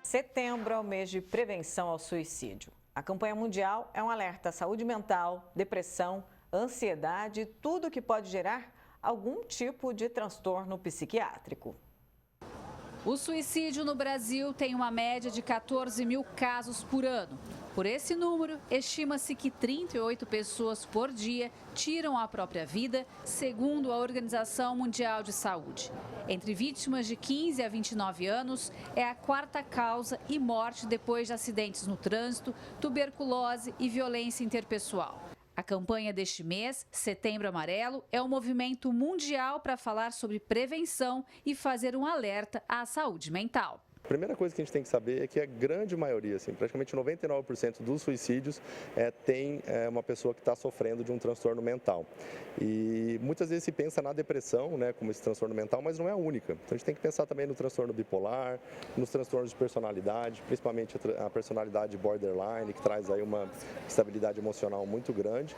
Setembro é o mês de prevenção ao suicídio. A campanha mundial é um alerta à saúde mental, depressão, ansiedade e tudo que pode gerar algum tipo de transtorno psiquiátrico. O suicídio no Brasil tem uma média de 14 mil casos por ano. Por esse número, estima-se que 38 pessoas por dia tiram a própria vida, segundo a Organização Mundial de Saúde. Entre vítimas de 15 a 29 anos, é a quarta causa e morte depois de acidentes no trânsito, tuberculose e violência interpessoal. A campanha deste mês, Setembro Amarelo, é um movimento mundial para falar sobre prevenção e fazer um alerta à saúde mental. A primeira coisa que a gente tem que saber é que a grande maioria, assim, praticamente 99% dos suicídios tem uma pessoa que está sofrendo de um transtorno mental. E muitas vezes se pensa na depressão, né, como esse transtorno mental, mas não é a única. Então a gente tem que pensar também no transtorno bipolar, nos transtornos de personalidade, principalmente a personalidade borderline, que traz aí uma estabilidade emocional muito grande,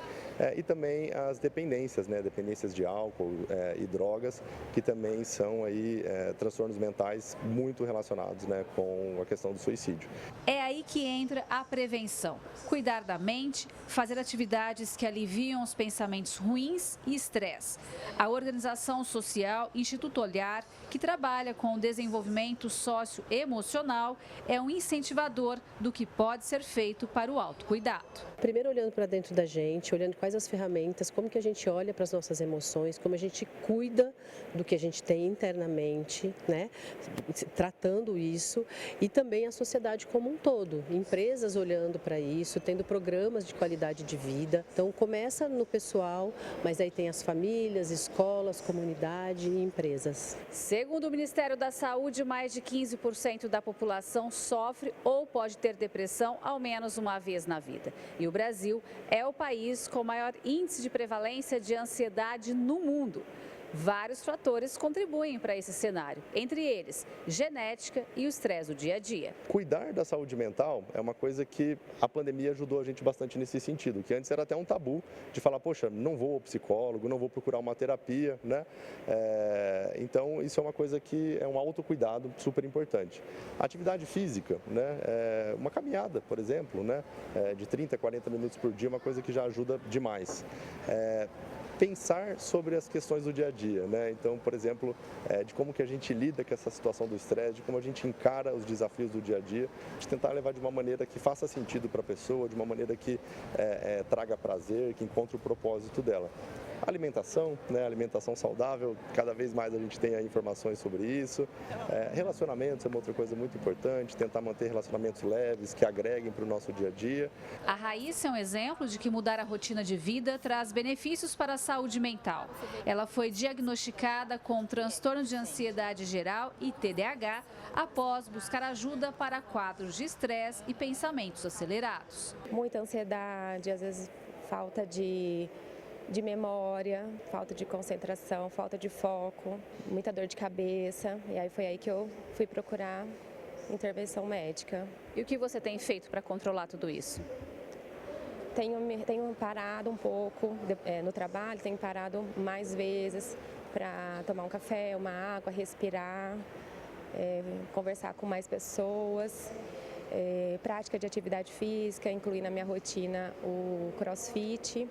e também as dependências, né, dependências de álcool e drogas, que também são aí transtornos mentais muito relacionados, né, com a questão do suicídio. É aí que entra a prevenção. Cuidar da mente, fazer atividades que aliviam os pensamentos ruins e estresse. A organização social Instituto Olhar, que trabalha com o desenvolvimento socioemocional, é um incentivador do que pode ser feito para o autocuidado. Primeiro olhando para dentro da gente, olhando quais as ferramentas, como que a gente olha para as nossas emoções, como a gente cuida do que a gente tem internamente, né, tratando isso, e também a sociedade como um todo, empresas olhando para isso, tendo programas de qualidade de vida. Então começa no pessoal, mas aí tem as famílias, escolas, comunidade e empresas. Segundo o Ministério da Saúde, mais de 15% da população sofre ou pode ter depressão ao menos uma vez na vida. E o Brasil é o país com maior índice de prevalência de ansiedade no mundo. Vários fatores contribuem para esse cenário, entre eles genética e o estresse do dia a dia. Cuidar da saúde mental é uma coisa que a pandemia ajudou a gente bastante nesse sentido, que antes era até um tabu de falar, poxa, não vou ao psicólogo, não vou procurar uma terapia, né? Então isso é uma coisa que é um autocuidado super importante. A atividade física, né? Uma caminhada, por exemplo, né? De 30 a 40 minutos por dia, é uma coisa que já ajuda demais. Pensar sobre as questões do dia a dia, né? Então, por exemplo, de como que a gente lida com essa situação do estresse, de como a gente encara os desafios do dia a dia, de tentar levar de uma maneira que faça sentido para a pessoa, de uma maneira que traga prazer, que encontre o propósito dela. Alimentação, né? Alimentação saudável, cada vez mais a gente tem aí informações sobre isso. Relacionamentos é uma outra coisa muito importante, tentar manter relacionamentos leves, que agreguem para o nosso dia a dia. A Raíssa é um exemplo de que mudar a rotina de vida traz benefícios para a saúde mental. Ela foi diagnosticada com transtorno de ansiedade geral e TDAH após buscar ajuda para quadros de estresse e pensamentos acelerados. Muita ansiedade, às vezes falta de memória, falta de concentração, falta de foco, muita dor de cabeça. E aí foi aí que eu fui procurar intervenção médica. E o que você tem feito para controlar tudo isso? Tenho parado um pouco no trabalho, tenho parado mais vezes para tomar um café, uma água, respirar, conversar com mais pessoas. Prática de atividade física, incluir na minha rotina o crossfit.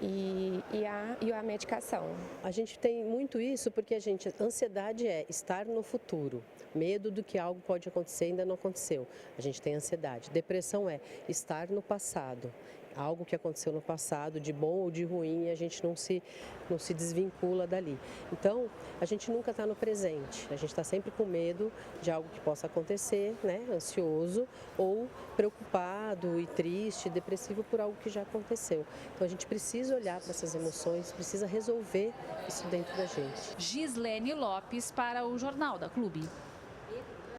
E a medicação. A gente tem muito isso porque a ansiedade é estar no futuro, medo do que algo pode acontecer e ainda não aconteceu. A gente tem ansiedade. Depressão é estar no passado, algo que aconteceu no passado, de bom ou de ruim, e a gente não se desvincula dali. Então, a gente nunca está no presente, a gente está sempre com medo de algo que possa acontecer, né? Ansioso ou preocupado e triste, depressivo por algo que já aconteceu. Então, a gente precisa olhar para essas emoções, precisa resolver isso dentro da gente. Gislene Lopes para o Jornal da Clube.